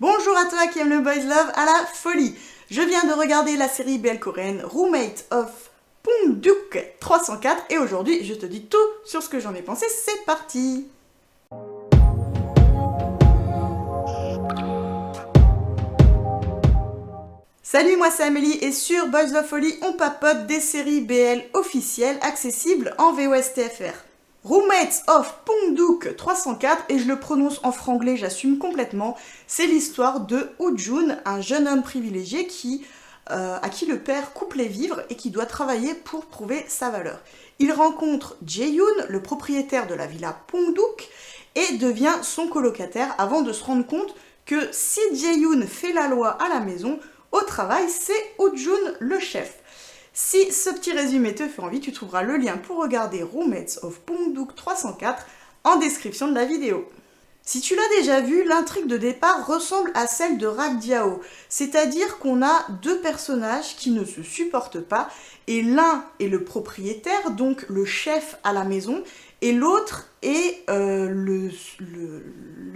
Bonjour à toi qui aime le boys love à la folie. Je viens de regarder la série BL coréenne Roommate of Pongduk 304 et aujourd'hui je te dis tout sur ce que j'en ai pensé, c'est parti. Salut, moi c'est Amélie et sur Boys Love Folie on papote des séries BL officielles accessibles en VOSTFR. Roommates of Pongduk 304, et je le prononce en franglais, j'assume complètement, c'est l'histoire de Woo-jun, un jeune homme privilégié à qui le père coupe les vivres et qui doit travailler pour prouver sa valeur. Il rencontre Jae-yoon, le propriétaire de la villa Pongduk, et devient son colocataire avant de se rendre compte que si Jae-yoon fait la loi à la maison, au travail, c'est Woo-jun le chef. Si ce petit résumé te fait envie, tu trouveras le lien pour regarder Roommates of Pongduk 304 en description de la vidéo. Si tu l'as déjà vu, l'intrigue de départ ressemble à celle de Ragdiao, c'est-à-dire qu'on a deux personnages qui ne se supportent pas, et l'un est le propriétaire, donc le chef à la maison, et l'autre est le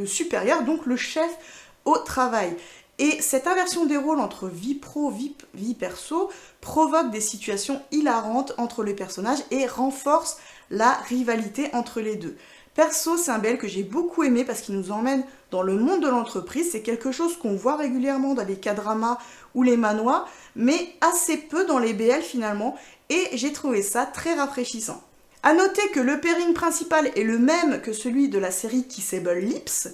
supérieur, donc le chef au travail. Et cette inversion des rôles entre vie pro, vie perso provoque des situations hilarantes entre les personnages et renforce la rivalité entre les deux. Perso, c'est un BL que j'ai beaucoup aimé parce qu'il nous emmène dans le monde de l'entreprise. C'est quelque chose qu'on voit régulièrement dans les K-dramas ou les manhwas, mais assez peu dans les BL finalement, et j'ai trouvé ça très rafraîchissant. A noter que le pairing principal est le même que celui de la série Kissable Lips,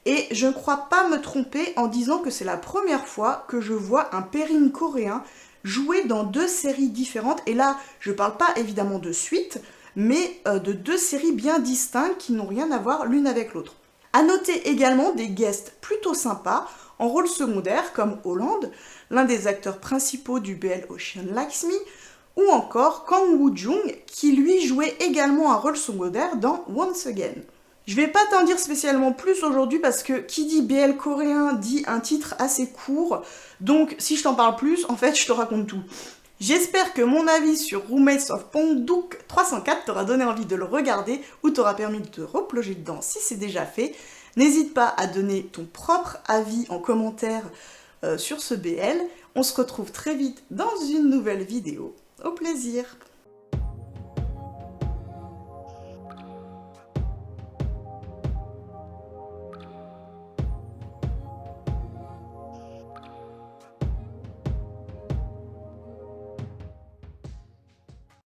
et je ne crois pas me tromper en disant que c'est la première fois que je vois un pairing coréen jouer dans deux séries différentes. Et là, je ne parle pas évidemment de suite, mais de deux séries bien distinctes qui n'ont rien à voir l'une avec l'autre. A noter également des guests plutôt sympas en rôle secondaire comme Holland, l'un des acteurs principaux du BL Ocean Lakshmi, ou encore Kang Woo-jung qui lui jouait également un rôle secondaire dans Once Again. Je vais pas t'en dire spécialement plus aujourd'hui parce que qui dit BL coréen dit un titre assez court, donc si je t'en parle plus, en fait je te raconte tout. J'espère que mon avis sur Roommates of Pongduk 304 t'aura donné envie de le regarder ou t'aura permis de te replonger dedans si c'est déjà fait. N'hésite pas à donner ton propre avis en commentaire sur ce BL. On se retrouve très vite dans une nouvelle vidéo. Au plaisir!